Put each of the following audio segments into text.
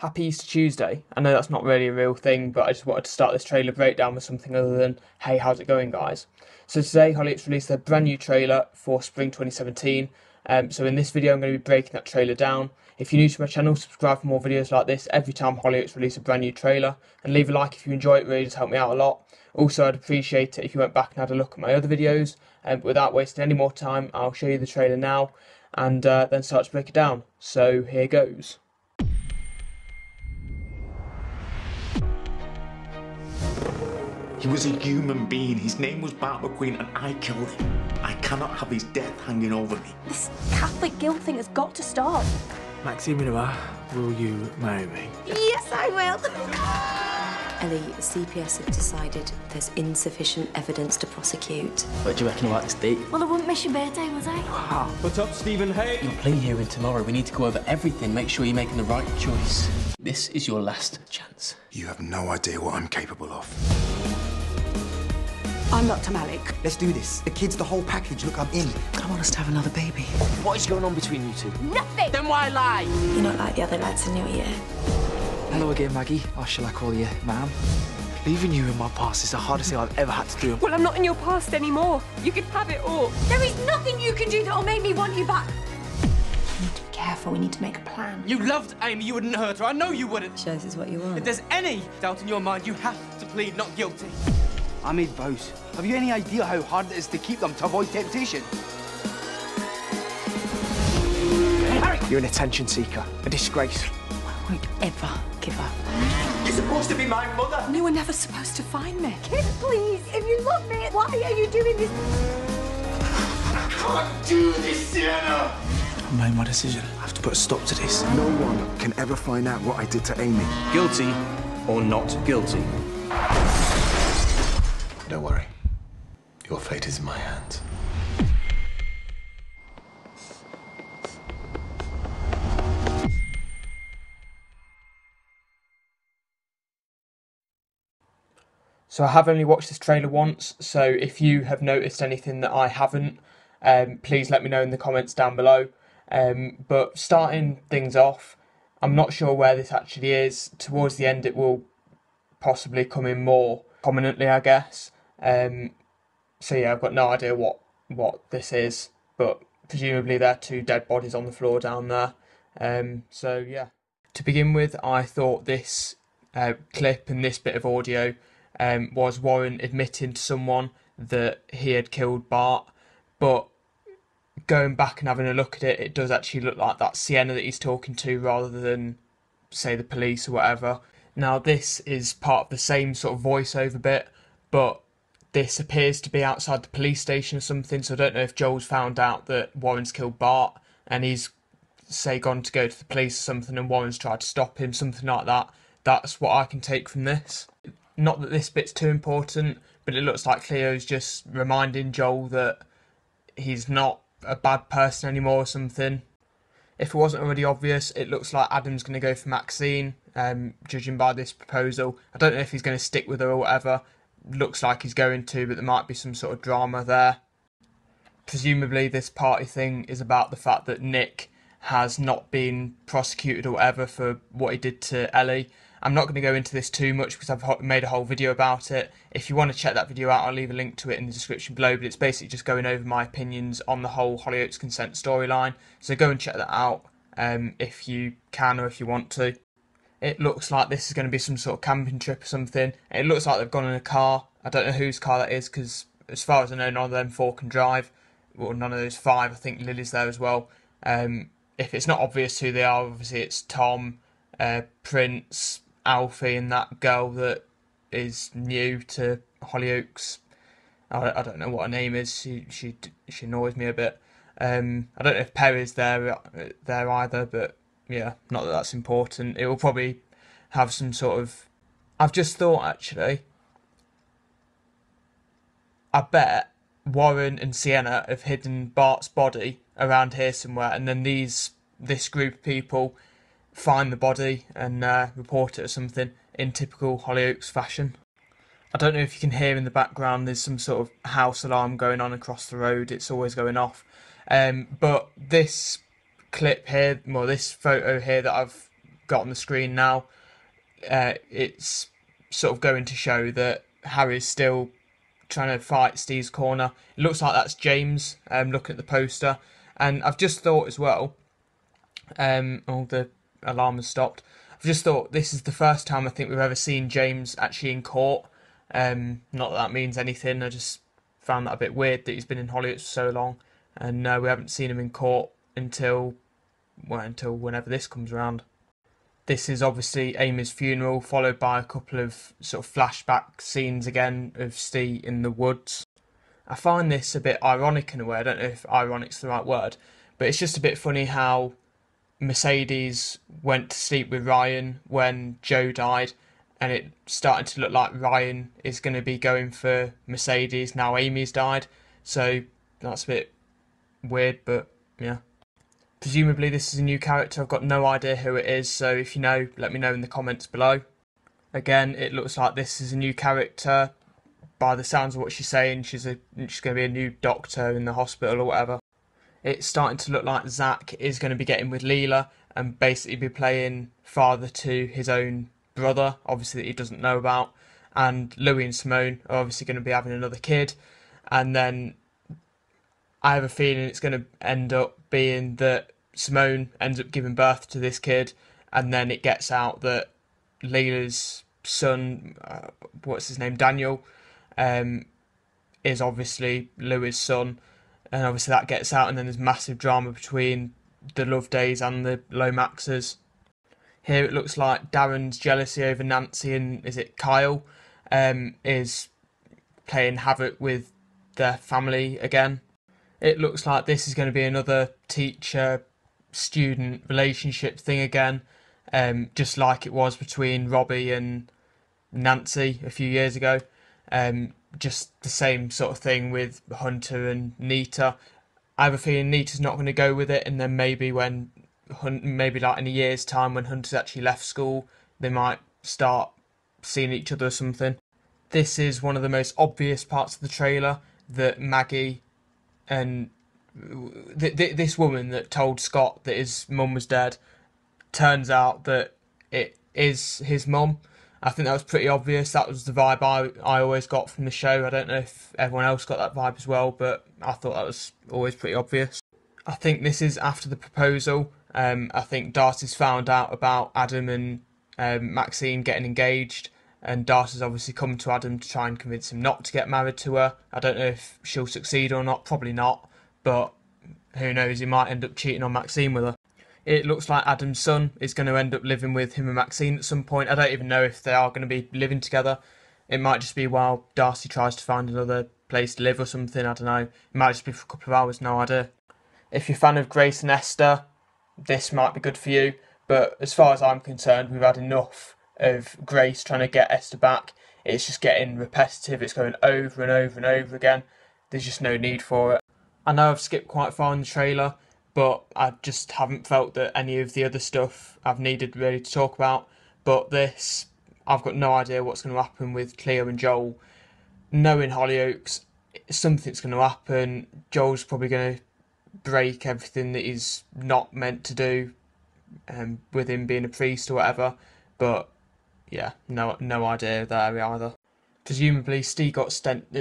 Happy Easter Tuesday. I know that's not really a real thing, but I just wanted to start this trailer breakdown with something other than, hey, how's it going, guys? So today, Hollyoaks released their brand new trailer for Spring 2017. So in this video, I'm going to be breaking that trailer down. If you're new to my channel, subscribe for more videos like this every time Hollyoaks release a brand new trailer. And leave a like if you enjoy it, really does help me out a lot. Also, I'd appreciate it if you went back and had a look at my other videos. But without wasting any more time, I'll show you the trailer now and then start to break it down. So here goes. He was a human being. His name was Bart McQueen and I killed him. I cannot have his death hanging over me. This Catholic guilt thing has got to stop. Maxime, will you marry me? Yes, I will. Ellie, CPS have decided there's insufficient evidence to prosecute. What do you reckon about this date? Well, I wouldn't miss your birthday, was I? Wow. What's up, Stephen Hay? Your plea hearing tomorrow. We need to go over everything, make sure you're making the right choice. This is your last chance. You have no idea what I'm capable of. I'm Dr. Malik. Let's do this. The kids, the whole package. Look, I'm in. I want us to have another baby. What is going on between you two? Nothing! Then why lie? You're not like the other lads in your year. Hello again, Maggie. Or shall I call you ma'am? Leaving you in my past is the hardest thing I've ever had to do. Well, I'm not in your past anymore. You can have it all. There is nothing you can do that'll make me want you back. We need to be careful. We need to make a plan. You loved Amy. You wouldn't hurt her. I know you wouldn't. Shows us what you want. If there's any doubt in your mind, you have to plead not guilty. I made vows. Have you any idea how hard it is to keep them to avoid temptation? You're an attention seeker, a disgrace. I won't ever give up. You're supposed to be my mother. You were never supposed to find me. Kid, please, if you love me, why are you doing this? I can't do this, Sienna. I've made my decision. I have to put a stop to this. No one can ever find out what I did to Amy. Guilty or not guilty? Don't worry. Your fate is in my hands. So I have only watched this trailer once, so if you have noticed anything that I haven't, please let me know in the comments down below. But starting things off, I'm not sure where this actually is. Towards the end it will possibly come in more prominently, I guess. So yeah, I've got no idea what this is, but presumably there are two dead bodies on the floor down there. So yeah. To begin with, I thought this clip and this bit of audio was Warren admitting to someone that he had killed Bart, but going back and having a look at it, it does actually look like that Sienna that he's talking to rather than, say, the police or whatever. Now this is part of the same sort of voiceover bit, but this appears to be outside the police station or something, so I don't know if Joel's found out that Warren's killed Bart and he's, say, gone to go to the police or something and Warren's tried to stop him, something like that. That's what I can take from this. Not that this bit's too important, but it looks like Cleo's just reminding Joel that he's not a bad person anymore or something. If it wasn't already obvious, it looks like Adam's going to go for Maxine, judging by this proposal. I don't know if he's going to stick with her or whatever. Looks like he's going to, but there might be some sort of drama there. Presumably this party thing is about the fact that Nick has not been prosecuted or whatever for what he did to Ellie. I'm not going to go into this too much because I've made a whole video about it. If you want to check that video out, I'll leave a link to it in the description below, but it's basically just going over my opinions on the whole Hollyoaks consent storyline. So go and check that out if you can or if you want to. It looks like this is going to be some sort of camping trip or something. It looks like they've gone in a car. I don't know whose car that is because as far as I know, none of them four can drive. Well, none of those five. I think Lily's there as well. If it's not obvious who they are, obviously it's Tom, Prince, Alfie and that girl that is new to Hollyoaks. I don't know what her name is. She annoys me a bit. I don't know if Perry's there either, but yeah, not that that's important. It will probably have some sort of... I've just thought, actually, I bet Warren and Sienna have hidden Bart's body around here somewhere, and then this group of people find the body and report it or something in typical Hollyoaks fashion. I don't know if you can hear in the background, there's some sort of house alarm going on across the road. It's always going off. But this clip here, well, this photo here that I've got on the screen now, it's sort of going to show that Harry's still trying to fight Steve's corner. It looks like that's James, looking at the poster. And I've just thought as well, the alarm has stopped. I've just thought this is the first time I think we've ever seen James actually in court. Not that means anything, I just found that a bit weird that he's been in Hollyoaks for so long. And we haven't seen him in court until whenever this comes around. This is obviously Amy's funeral, followed by a couple of sort of flashback scenes again of Steve in the woods. I find this a bit ironic in a way. I don't know if ironic's the right word, but it's just a bit funny how Mercedes went to sleep with Ryan when Joe died, and it started to look like Ryan is going to be going for Mercedes now Amy's died. So that's a bit weird, but yeah. Presumably this is a new character. I've got no idea who it is, so if you know, let me know in the comments below. Again, it looks like this is a new character. By the sounds of what she's saying, she's going to be a new doctor in the hospital or whatever. It's starting to look like Zach is going to be getting with Leela and basically be playing father to his own brother, obviously that he doesn't know about. And Louis and Simone are obviously going to be having another kid. And then I have a feeling it's going to end up being that Simone ends up giving birth to this kid, and then it gets out that Leela's son, what's his name, Daniel, is obviously Louis' son, and obviously that gets out, and then there's massive drama between the Lovedays and the Lomaxes. Here it looks like Darren's jealousy over Nancy and, is it Kyle, is playing havoc with their family again. It looks like this is going to be another teacher-student relationship thing again, just like it was between Robbie and Nancy a few years ago. Just the same sort of thing with Hunter and Nita. I have a feeling Nita's not going to go with it, and then maybe maybe like in a year's time when Hunter's actually left school, they might start seeing each other or something. This is one of the most obvious parts of the trailer, that Maggie and this woman that told Scott that his mum was dead, turns out that it is his mum. I think that was pretty obvious. That was the vibe I always got from the show. I don't know if everyone else got that vibe as well, but I thought that was always pretty obvious. I think this is after the proposal. I think Darcy's found out about Adam and Maxine getting engaged, and Darcy's obviously come to Adam to try and convince him not to get married to her. I don't know if she'll succeed or not, probably not, but who knows, he might end up cheating on Maxine with her. It looks like Adam's son is going to end up living with him and Maxine at some point. I don't even know if they are going to be living together. It might just be while Darcy tries to find another place to live or something, I don't know. It might just be for a couple of hours, no idea. If you're a fan of Grace and Esther, this might be good for you, but as far as I'm concerned, we've had enough of Grace trying to get Esther back. It's just getting repetitive, it's going over and over and over again. There's just no need for it. I know I've skipped quite far in the trailer, but I just haven't felt that any of the other stuff I've needed really to talk about. But this, I've got no idea what's going to happen with Cleo and Joel. Knowing Hollyoaks, something's going to happen. Joel's probably going to break everything that he's not meant to do, with him being a priest or whatever. But yeah, no idea there either. Presumably Steve got sent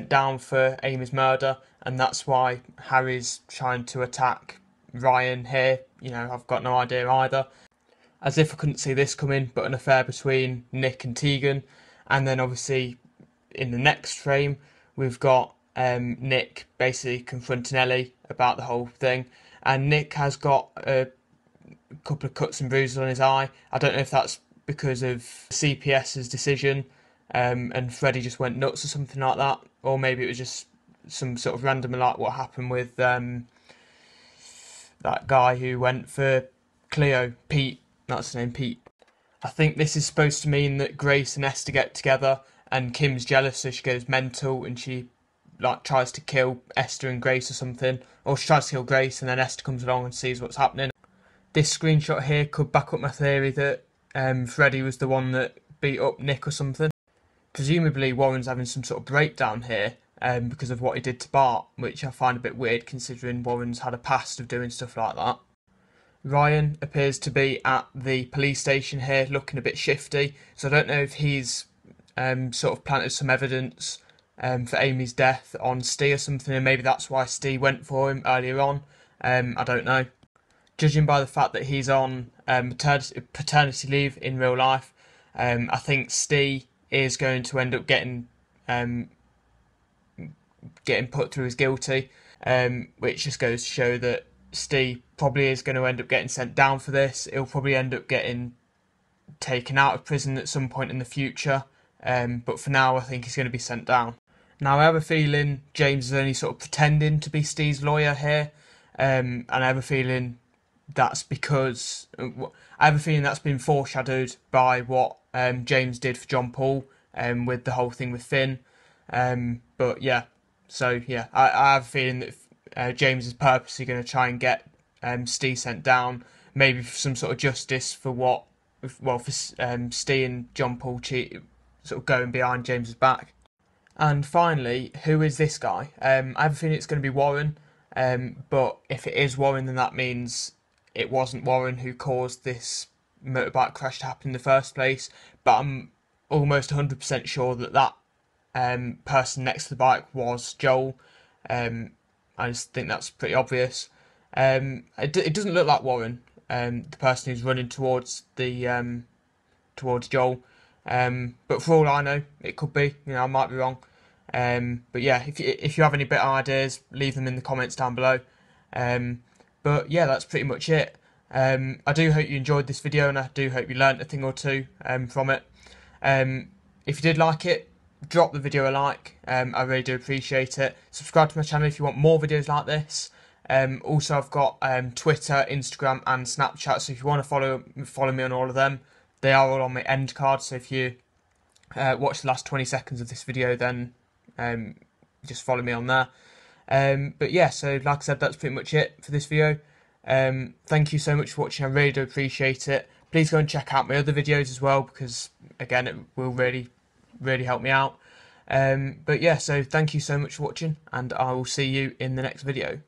down for Amy's murder, and that's why Harry's trying to attack Ryan here. You know, I've got no idea either. As if I couldn't see this coming, but an affair between Nick and Tegan. And then obviously in the next frame we've got Nick basically confronting Ellie about the whole thing, and Nick has got a couple of cuts and bruises on his eye. I don't know if that's because of CPS's decision, and Freddie just went nuts or something like that, or maybe it was just some sort of random, like what happened with that guy who went for Cleo, Pete, that's his name, Pete. I think this is supposed to mean that Grace and Esther get together, and Kim's jealous, so she goes mental and she like tries to kill Esther and Grace or something, or she tries to kill Grace and then Esther comes along and sees what's happening. This screenshot here could back up my theory that Freddie was the one that beat up Nick or something. Presumably Warren's having some sort of breakdown here because of what he did to Bart, which I find a bit weird considering Warren's had a past of doing stuff like that. Ryan appears to be at the police station here, looking a bit shifty. So I don't know if he's sort of planted some evidence for Amy's death on Steve or something, and maybe that's why Steve went for him earlier on. I don't know. Judging by the fact that he's on paternity leave in real life, I think Steve is going to end up getting put through as guilty, which just goes to show that Steve probably is going to end up getting sent down for this. He'll probably end up getting taken out of prison at some point in the future, but for now I think he's going to be sent down. Now I have a feeling James is only sort of pretending to be Steve's lawyer here, and I have a feeling that's because that's been foreshadowed by what James did for John Paul with the whole thing with Finn. But yeah, so yeah, I have a feeling that James is purposely going to try and get Steve sent down, maybe for some sort of justice for Steve and John Paul sort of going behind James's back. And finally, who is this guy? I have a feeling it's going to be Warren, but if it is Warren, then that means it wasn't Warren who caused this motorbike crash to happen in the first place. But I'm almost 100% sure that person next to the bike was Joel. I just think that's pretty obvious. It doesn't look like Warren, the person who's running towards Joel. But for all I know, it could be. I might be wrong. But yeah, if you have any better ideas, leave them in the comments down below. But yeah, that's pretty much it. I do hope you enjoyed this video, and I do hope you learnt a thing or two from it. If you did like it, drop the video a like. I really do appreciate it. Subscribe to my channel if you want more videos like this. Also, I've got Twitter, Instagram and Snapchat, so if you want to follow me on all of them, they are all on my end card. So if you watch the last 20 seconds of this video, then just follow me on there. But yeah, so like I said, that's pretty much it for this video. Thank you so much for watching. I really do appreciate it. Please go and check out my other videos as well, because again, it will really help me out. But yeah, so thank you so much for watching, and I will see you in the next video.